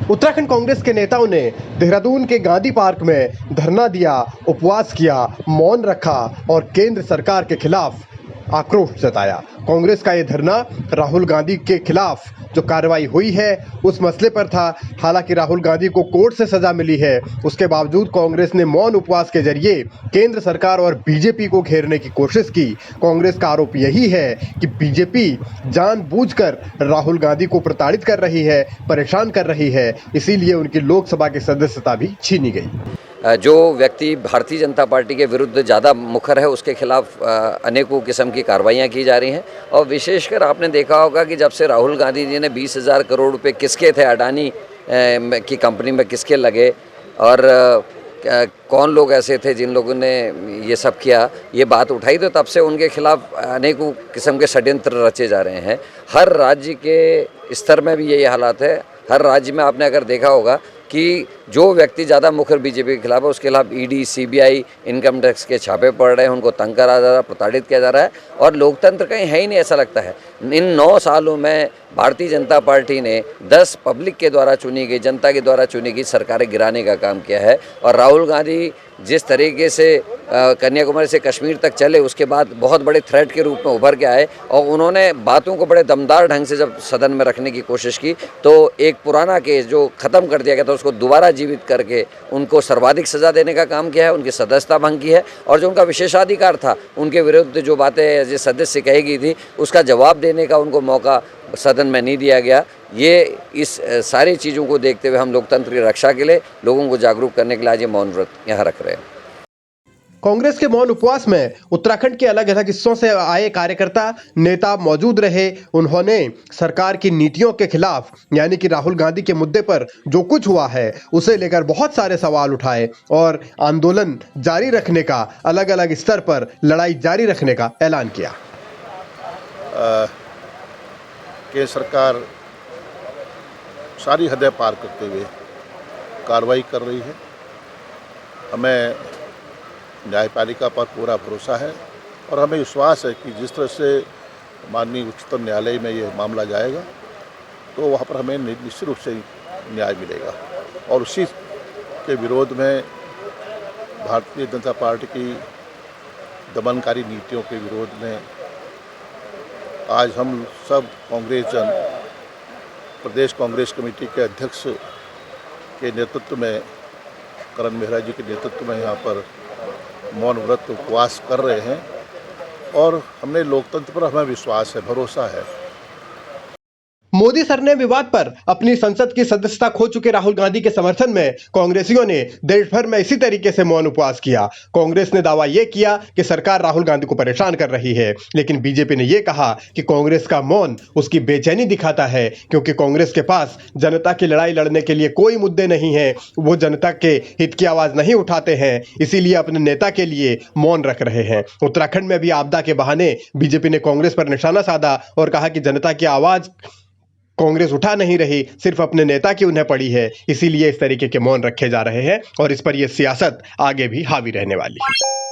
उत्तराखंड कांग्रेस के नेताओं ने देहरादून के गांधी पार्क में धरना दिया, उपवास किया, मौन रखा और केंद्र सरकार के खिलाफ आक्रोश जताया। कांग्रेस का ये धरना राहुल गांधी के खिलाफ जो कार्रवाई हुई है उस मसले पर था। हालांकि राहुल गांधी को कोर्ट से सजा मिली है, उसके बावजूद कांग्रेस ने मौन उपवास के जरिए केंद्र सरकार और बीजेपी को घेरने की कोशिश की। कांग्रेस का आरोप यही है कि बीजेपी जानबूझकर राहुल गांधी को प्रताड़ित कर रही है, परेशान कर रही है, इसीलिए उनकी लोकसभा की सदस्यता भी छीनी गई। जो व्यक्ति भारतीय जनता पार्टी के विरुद्ध ज़्यादा मुखर है उसके खिलाफ अनेकों किस्म की कार्रवाइयाँ की जा रही हैं। और विशेषकर आपने देखा होगा कि जब से राहुल गांधी जी ने 20,000 करोड़ रुपए किसके थे, अडानी की कंपनी में किसके लगे और कौन लोग ऐसे थे जिन लोगों ने ये सब किया, ये बात उठाई, तो तब से उनके खिलाफ अनेकों किस्म के षड्यंत्र रचे जा रहे हैं। हर राज्य के स्तर में भी यही हालात है। हर राज्य में आपने अगर देखा होगा कि जो व्यक्ति ज़्यादा मुखर बीजेपी के खिलाफ है उसके खिलाफ ईडी, सीबीआई, इनकम टैक्स के छापे पड़ रहे हैं, उनको तंग करा जा रहा है, प्रताड़ित किया जा रहा है और लोकतंत्र कहीं है ही नहीं, ऐसा लगता है। इन 9 सालों में भारतीय जनता पार्टी ने 10 पब्लिक के द्वारा चुनी गई, जनता के द्वारा चुनी गई सरकारें गिराने का काम किया है। और राहुल गांधी जिस तरीके से कन्याकुमारी से कश्मीर तक चले, उसके बाद बहुत बड़े थ्रेट के रूप में उभर के आए और उन्होंने बातों को बड़े दमदार ढंग से जब सदन में रखने की कोशिश की तो एक पुराना केस जो ख़त्म कर दिया गया था उसको दोबारा जीवित करके उनको सर्वाधिक सज़ा देने का काम किया है, उनकी सदस्यता भंग की है और जो उनका विशेषाधिकार था, उनके विरुद्ध जो बातें जिस सदस्य कही गई थी उसका जवाब देने का उनको मौका सदन में नहीं दिया गया। ये इस सारी चीज़ों को देखते हुए हम लोकतंत्र की रक्षा के लिए, लोगों को जागरूक करने के लिए आज ये मौन व्रत यहाँ रख रहे हैं। कांग्रेस के मौन उपवास में उत्तराखंड के अलग अलग हिस्सों से आए कार्यकर्ता, नेता मौजूद रहे। उन्होंने सरकार की नीतियों के खिलाफ यानी कि राहुल गांधी के मुद्दे पर जो कुछ हुआ है उसे लेकर बहुत सारे सवाल उठाए और आंदोलन जारी रखने का, अलग अलग स्तर पर लड़ाई जारी रखने का ऐलान किया। केंद्र सरकार सारी हदें पार करते हुए कार्रवाई कर रही है। हमें न्यायपालिका पर पूरा भरोसा है और हमें विश्वास है कि जिस तरह से माननीय उच्चतम न्यायालय में ये मामला जाएगा तो वहाँ पर हमें निश्चित रूप से न्याय मिलेगा। और उसी के विरोध में भारतीय जनता पार्टी की दमनकारी नीतियों के विरोध में आज हम सब कांग्रेस जन प्रदेश कांग्रेस कमेटी के अध्यक्ष के नेतृत्व में, करण मेहरा जी के नेतृत्व में यहाँ पर मौन व्रत उपवास कर रहे हैं और हमने लोकतंत्र पर हमें विश्वास है, भरोसा है। मोदी सरने विवाद पर अपनी संसद की सदस्यता खो चुके राहुल गांधी के समर्थन में कांग्रेसियों ने देश भर में इसी तरीके से मौन उपवास किया। कांग्रेस ने दावा यह किया कि सरकार राहुल गांधी को परेशान कर रही है, लेकिन बीजेपी ने यह कहा कि कांग्रेस का मौन उसकी बेचैनी दिखाता है क्योंकि कांग्रेस के पास जनता की लड़ाई लड़ने के लिए कोई मुद्दे नहीं है, वो जनता के हित की आवाज नहीं उठाते हैं, इसीलिए अपने नेता के लिए मौन रख रहे हैं। उत्तराखंड में भी आपदा के बहाने बीजेपी ने कांग्रेस पर निशाना साधा और कहा कि जनता की आवाज कांग्रेस उठा नहीं रही, सिर्फ अपने नेता की उन्हें पड़ी है, इसीलिए इस तरीके के मौन रखे जा रहे हैं और इस पर यह सियासत आगे भी हावी रहने वाली है।